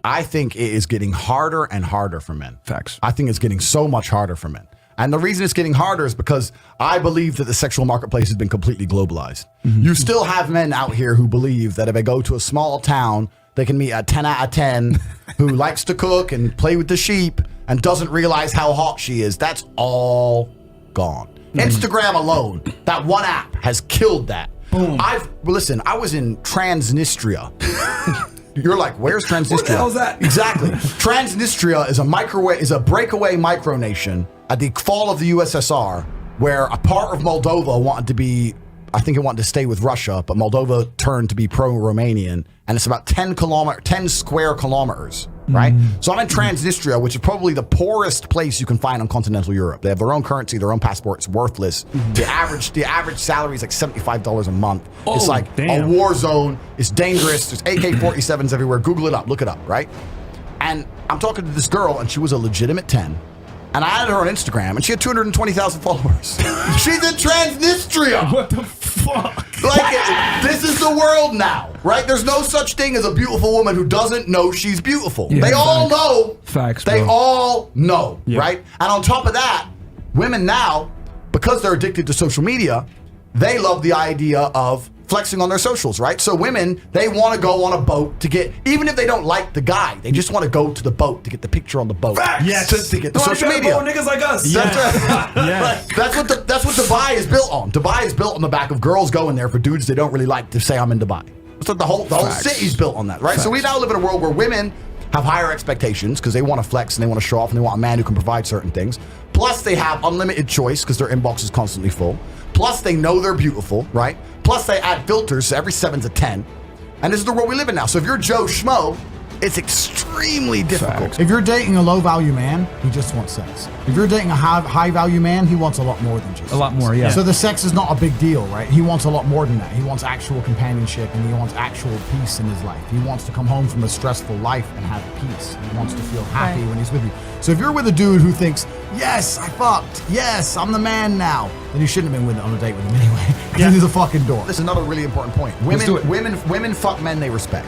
I think it is getting harder and harder for men. Facts. I think it's getting so much harder for men. And the reason it's getting harder is because I believe that the sexual marketplace has been completely globalized. You still have men out here who believe that if they go to a small town, they can meet a 10 out of 10 who likes to cook and play with the sheep and doesn't realize how hot she is. That's all gone. Instagram alone, that one app has killed that. Boom. I was in Transnistria. You're like, where's Transnistria? What the hell is that? Exactly. Transnistria is a breakaway micronation at the fall of the USSR, where a part of Moldova wanted to stay with Russia, but Moldova turned to be pro-Romanian, and it's about 10 square kilometers, right? So I'm in Transnistria, which is probably the poorest place you can find on continental Europe. They have their own currency, their own passport. It's worthless. The average salary is like $75 a month. It's like a war zone. It's dangerous. There's AK-47s everywhere. Google it up. Look it up, right? And I'm talking to this girl, and she was a legitimate 10. And I added her on Instagram, and she had 220,000 followers. She's in Transnistria. What the fuck? Like, this is the world now, right? There's no such thing as a beautiful woman who doesn't know she's beautiful. Yeah, they all know. Facts, They bro. all know, right? And on top of that, women now, because they're addicted to social media, they love the idea of flexing on their socials, right? So women, they want to go on a boat to get, even if they don't like the guy, they just want to go to the boat to get the picture on the boat. Facts. Yes. To get the social media. Niggas like us. That's that's what Dubai is built on. Dubai is built on the back of girls going there for dudes they don't really like to say I'm in Dubai. So the whole city's built on that, right? Facts. So we now live in a world where women have higher expectations because they want to flex and they want to show off and they want a man who can provide certain things. Plus they have unlimited choice because their inbox is constantly full. Plus they know they're beautiful, right? Plus they add filters, so every 7's a 10. And this is the world we live in now. So if you're Joe Schmo, it's extremely difficult. Facts. If you're dating a low-value man, he just wants sex. If you're dating a high-value man, he wants a lot more than just sex. A lot more, yeah. So the sex is not a big deal, right? He wants a lot more than that. He wants actual companionship, and he wants actual peace in his life. He wants to come home from a stressful life and have peace. He wants to feel happy when he's with you. So if you're with a dude who thinks, yes, I fucked, yes, I'm the man now, then you shouldn't have been on a date with him anyway. Because he's a fucking dork. This is another really important point. Women fuck men they respect.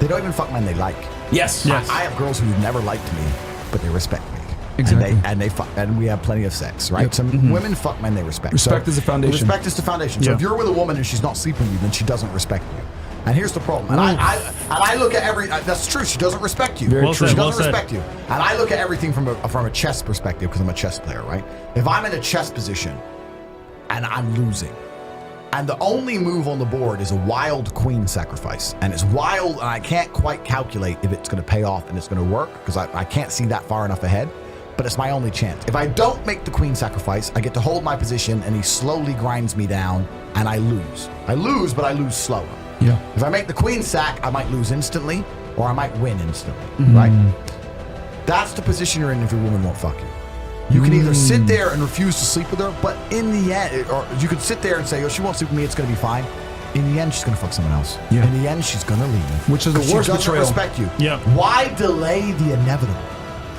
They don't even fuck men they like. Yes. I have girls who never liked me, but they respect me. Exactly. And they fuck, and we have plenty of sex, right? So women fuck men they respect. Respect is the foundation. Respect is the foundation. So if you're with a woman and she's not sleeping with you, then she doesn't respect you. And here's the problem. And I look at that's true. She doesn't respect you. Very true. She Well doesn't said. respect you. And I look at everything from a chess perspective because I'm a chess player, right? If I'm in a chess position and I'm losing, and the only move on the board is a wild queen sacrifice. And it's wild, and I can't quite calculate if it's going to pay off and it's going to work because I can't see that far enough ahead. But it's my only chance. If I don't make the queen sacrifice, I get to hold my position, and he slowly grinds me down, and I lose. I lose, but I lose slower. Yeah. If I make the queen sack, I might lose instantly, or I might win instantly, right? That's the position you're in if your woman won't fuck you. You can either sit there and refuse to sleep with her, but in the end, or you could sit there and say, oh, she won't sleep with me, it's going to be fine. In the end, she's going to fuck someone else. Yeah. In the end, she's going to leave. Which is the worst She doesn't betrayal. respect you. Yeah. Why delay the inevitable?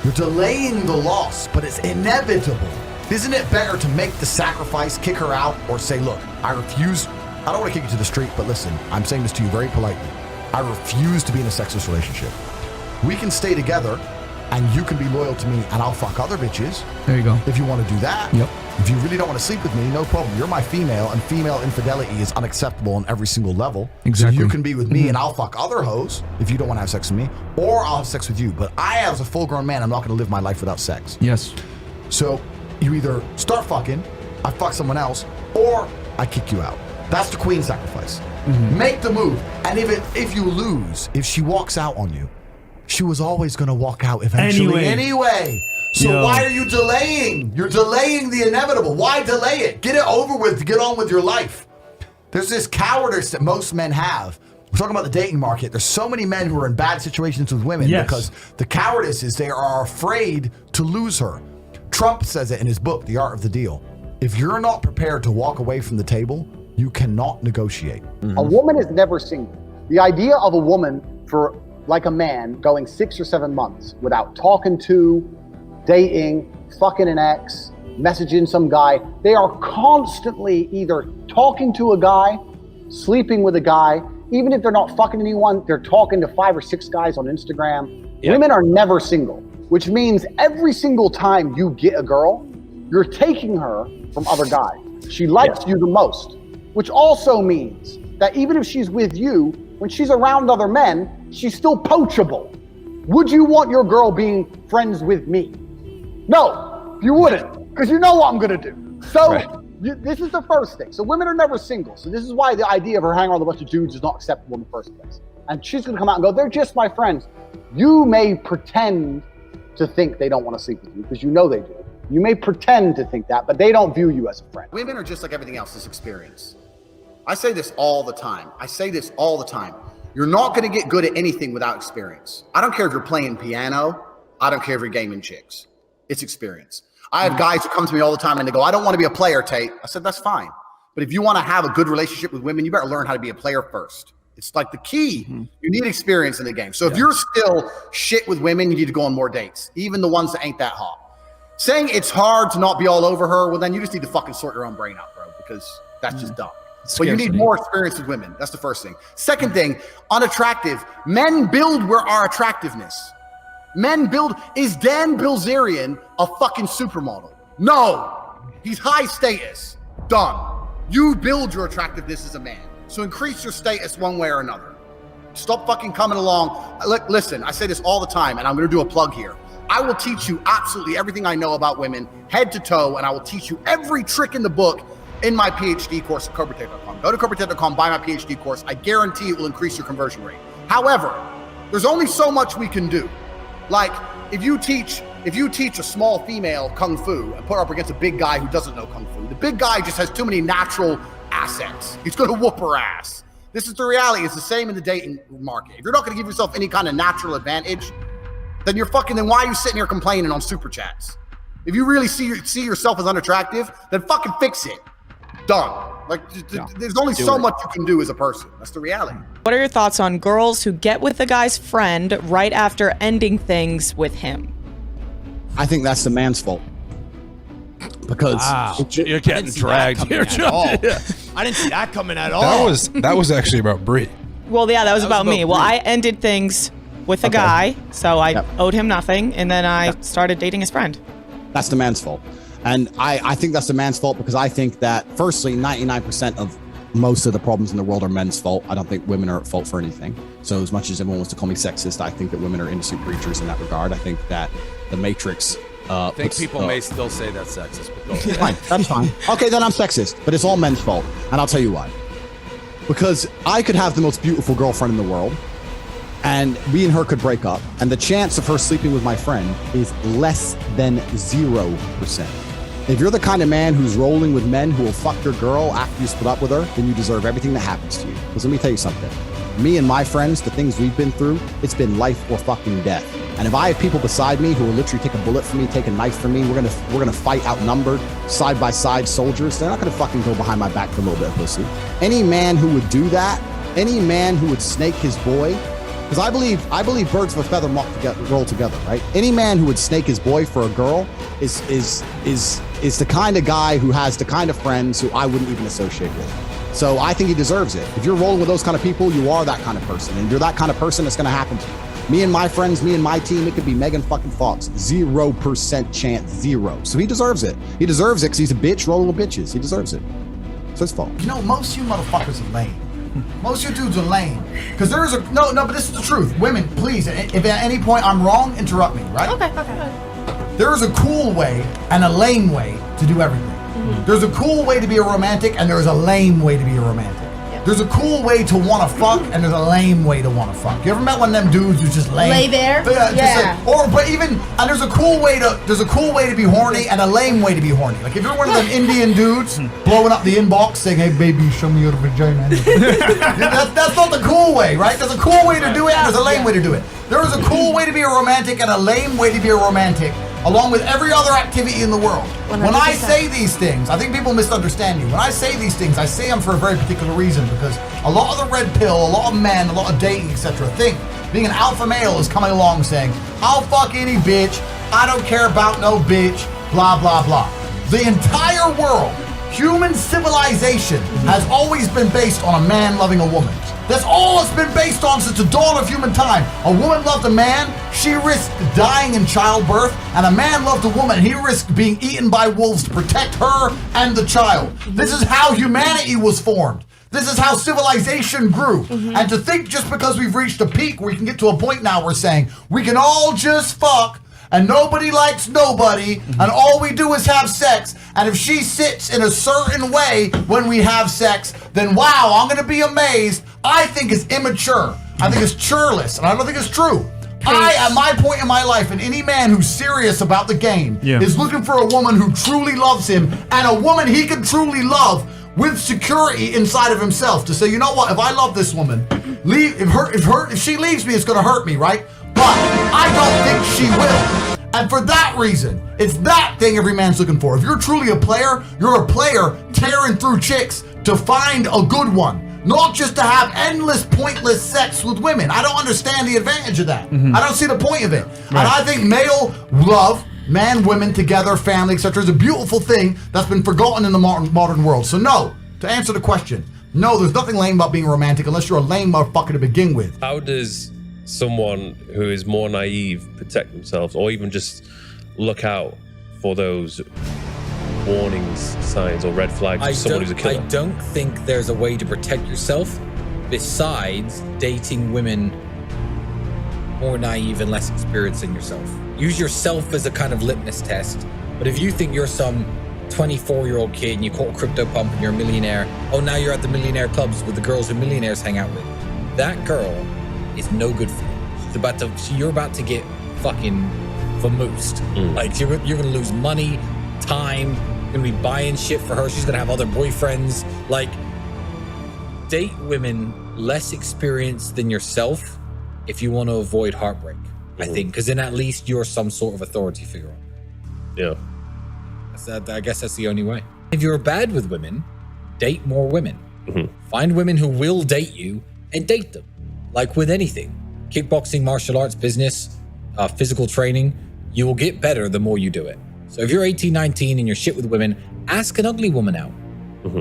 You're delaying the loss, but it's inevitable. Isn't it better to make the sacrifice, kick her out, or say, look, I refuse. I don't want to kick you to the street, but listen, I'm saying this to you very politely. I refuse to be in a sexless relationship. We can stay together, and you can be loyal to me, and I'll fuck other bitches. There you go. If you want to do that. Yep. If you really don't want to sleep with me, no problem. You're my female, and female infidelity is unacceptable on every single level. Exactly. So you can be with me, and I'll fuck other hoes if you don't want to have sex with me, or I'll have sex with you. But I, as a full-grown man, I'm not going to live my life without sex. Yes. So you either start fucking, I fuck someone else, or I kick you out. That's the queen sacrifice. Make the move. And if you lose, if she walks out on you, she was always going to walk out eventually anyway. So why are you delaying? You're delaying the inevitable. Why delay it? Get it over with. Get on with your life. There's this cowardice that most men have. We're talking about the dating market. There's so many men who are in bad situations with women because the cowardice is they are afraid to lose her. Trump says it in his book, The Art of the Deal. If you're not prepared to walk away from the table, you cannot negotiate. A woman is never single. The idea of a woman for like a man going 6 or 7 months without talking to, dating, fucking an ex, messaging some guy, they are constantly either talking to a guy, sleeping with a guy, even if they're not fucking anyone, they're talking to 5 or 6 guys on Instagram. Yeah. Women are never single, which means every single time you get a girl, you're taking her from other guys. She likes you the most, which also means that even if she's with you, when she's around other men, she's still poachable. Would you want your girl being friends with me? No, you wouldn't, because you know what I'm gonna do. So this is the first thing. So women are never single. So this is why the idea of her hanging around with a bunch of dudes is not acceptable in the first place. And she's gonna come out and go, they're just my friends. You may pretend to think they don't want to sleep with you because you know they do. You may pretend to think that, but they don't view you as a friend. Women are just like everything else, this experience. I say this all the time. You're not going to get good at anything without experience. I don't care if you're playing piano. I don't care if you're gaming chicks. It's experience. I have guys who come to me all the time and they go, I don't want to be a player, Tate. I said, that's fine. But if you want to have a good relationship with women, you better learn how to be a player first. It's like the key. You need experience in the game. So if you're still shit with women, you need to go on more dates, even the ones that ain't that hot. Saying it's hard to not be all over her, well, then you just need to fucking sort your own brain out, bro, because that's just dumb. But you need more experience with women. That's the first thing. Second thing, unattractive. Men build where our attractiveness. Men build. Is Dan Bilzerian a fucking supermodel? No. He's high status. Done. You build your attractiveness as a man. So increase your status one way or another. Stop fucking coming along. Listen, I say this all the time, and I'm going to do a plug here. I will teach you absolutely everything I know about women, head to toe, and I will teach you every trick in the book in my PhD course at CobraTape.com. Go to CobraTape.com, buy my PhD course. I guarantee it will increase your conversion rate. However, there's only so much we can do. Like, if you teach a small female kung fu and put her up against a big guy who doesn't know kung fu, the big guy just has too many natural assets. He's going to whoop her ass. This is the reality. It's the same in the dating market. If you're not going to give yourself any kind of natural advantage, then why are you sitting here complaining on super chats? If you really see yourself as unattractive, then fucking fix it. Done. There's only so much you can do as a person. That's the reality. What are your thoughts on girls who get with the guy's friend right after ending things with him? I think that's the man's fault. Because You're getting dragged here, I didn't see that coming at all. That was actually about Brie. Well, yeah, that was about me. Well, I ended things with a guy, so I owed him nothing, and then I started dating his friend. that's the man's fault. And I think that's the man's fault because I think that, firstly, 99% of most of the problems in the world are men's fault. I don't think women are at fault for anything. So as much as everyone wants to call me sexist, I think that women are innocent creatures in that regard. I think that the Matrix... I think people may still say that's sexist, but go ahead. Fine, that's fine. Okay, then I'm sexist, but it's all men's fault. And I'll tell you why. Because I could have the most beautiful girlfriend in the world, and me and her could break up, and the chance of her sleeping with my friend is less than 0%. If you're the kind of man who's rolling with men who will fuck your girl after you split up with her, then you deserve everything that happens to you. Because let me tell you something. Me and my friends, the things we've been through, it's been life or fucking death. And if I have people beside me who will literally take a bullet for me, take a knife for me, we're gonna fight outnumbered, side by side soldiers. They're not gonna fucking go behind my back for a little bit of pussy. Any man who would do that, any man who would snake his boy, because I believe birds of a feather roll together, right? Any man who would snake his boy for a girl is the kind of guy who has the kind of friends who I wouldn't even associate with. So I think he deserves it. If you're rolling with those kind of people, you are that kind of person. And if you're that kind of person, it's going to happen to you. Me and my friends, me and my team, it could be Megan fucking Fox. 0% chance, zero. So he deserves it. He deserves it because he's a bitch rolling with bitches. He deserves it. It's his fault. You know, most of you motherfuckers are lame. Most of you dudes are lame. Because there is a... No, but this is the truth. Women, please, if at any point I'm wrong, interrupt me, right? Okay. There is a cool way and a lame way to do everything. There's a cool way to be a romantic, and there's a lame way to be a romantic. Yep. There's a cool way to want to fuck, and there's a lame way to want to fuck. You ever met one of them dudes who's just lame? Lay there? Yeah. And there's a cool way to be horny and a lame way to be horny. Like if you're one of them Indian dudes blowing up the inbox saying, "Hey baby, show me your vagina." that's not the cool way, right? There's a cool way to do it, and there's a lame way to do it. There is a cool way to be a romantic and a lame way to be a romantic, along with every other activity in the world. 100%. When I say these things, I think people misunderstand you. When I say these things, I say them for a very particular reason, because a lot of the red pill, a lot of men, a lot of dating, etc. think being an alpha male is coming along saying, "I'll fuck any bitch, I don't care about no bitch, blah, blah, blah." The entire world, human civilization, has always been based on a man loving a woman. That's all it's been based on since the dawn of human time. A woman loved a man, she risked dying in childbirth, and a man loved a woman, he risked being eaten by wolves to protect her and the child. This is how humanity was formed. This is how civilization grew. And to think just because we've reached a peak, we can get to a point now we're saying we can all just fuck and nobody likes nobody, and all we do is have sex, and if she sits in a certain way when we have sex, then wow, I'm gonna be amazed. I think it's immature. I think it's churlish, and I don't think it's true. I, at my point in my life, and any man who's serious about the game is looking for a woman who truly loves him, and a woman he can truly love with security inside of himself to say, you know what, if I love this woman, if she leaves me, it's gonna hurt me, right? But I don't think she will. And for that reason, it's that thing every man's looking for. If you're truly a player, you're a player tearing through chicks to find a good one, not just to have endless, pointless sex with women. I don't understand the advantage of that. I don't see the point of it. And I think male love, man, women together, family, etc., is a beautiful thing that's been forgotten in the modern world. So no, to answer the question, no, there's nothing lame about being romantic unless you're a lame motherfucker to begin with. How does someone who is more naive protect themselves, or even just look out for those warnings, signs, or red flags of someone who's a killer? I don't think there's a way to protect yourself besides dating women more naive and less experienced than yourself. Use yourself as a kind of litmus test. But if you think you're some 24-year-old kid and you caught a crypto pump and you're a millionaire, oh, now you're at the millionaire clubs with the girls who millionaires hang out with. That girl is no good for you. You're about to get fucking vamoosed. Like you're gonna lose money, time, you're gonna be buying shit for her. She's gonna have other boyfriends. Like, date women less experienced than yourself if you want to avoid heartbreak, I think, because then at least you're some sort of authority figure. Yeah. I guess that's the only way. If you're bad with women, date more women. Find women who will date you and date them. Like with anything, kickboxing, martial arts, business, physical training, you will get better the more you do it. So if you're 18, 19 and you're shit with women, ask an ugly woman out.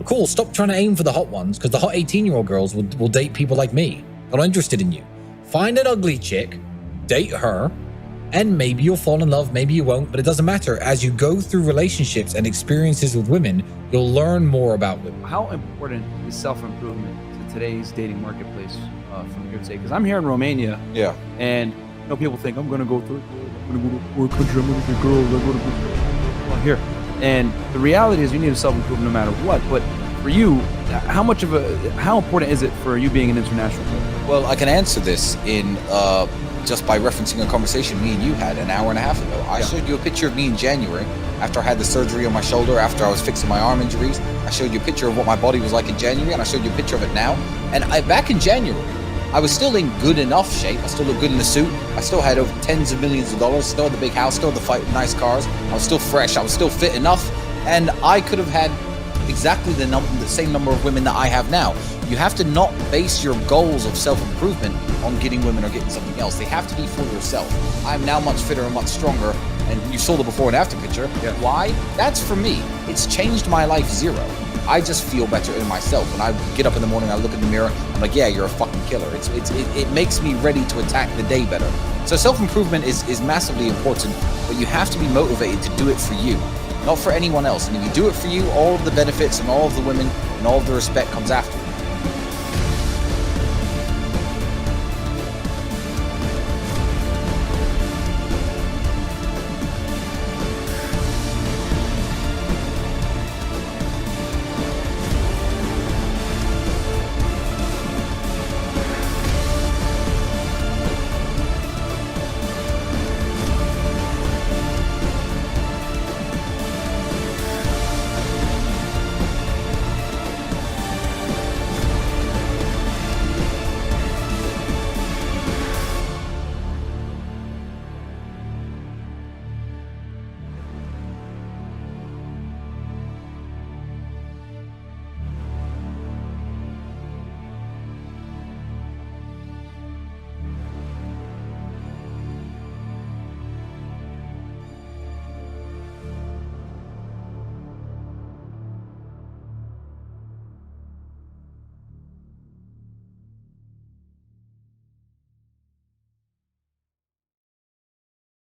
Cool, stop trying to aim for the hot ones, because the hot 18-year-old girls will date people like me. They're not interested in you. Find an ugly chick, date her, and maybe you'll fall in love, maybe you won't, but it doesn't matter. As you go through relationships and experiences with women, you'll learn more about women. How important is self-improvement to today's dating marketplace, from your sake? Because I'm here in Romania, and people think I'm gonna go through. I'm gonna go to poor country. I'm gonna get girls. I'm gonna go here. And the reality is, you need to self-improve no matter what. But for you, how important is it for you being an international player? Well, I can answer this in just by referencing a conversation me and you had an hour and a half ago. I showed you a picture of me in January after I had the surgery on my shoulder, after I was fixing my arm injuries. I showed you a picture of what my body was like in January, and I showed you a picture of it now. And back in January, I was still in good enough shape. I still looked good in the suit. I still had over tens of millions of dollars, still had the big house, still had the fight with nice cars. I was still fresh. I was still fit enough. And I could have had exactly the same number of women that I have now. You have to not base your goals of self-improvement on getting women or getting something else. They have to be for yourself. I'm now much fitter and much stronger. And you saw the before and after picture. Why? That's for me. It's changed my life zero. I just feel better in myself. When I get up in the morning, I look in the mirror, I'm like, yeah, you're a fucking killer. It makes me ready to attack the day better. So self-improvement is massively important, but you have to be motivated to do it for you, not for anyone else. And if you do it for you, all of the benefits and all of the women and all of the respect comes after.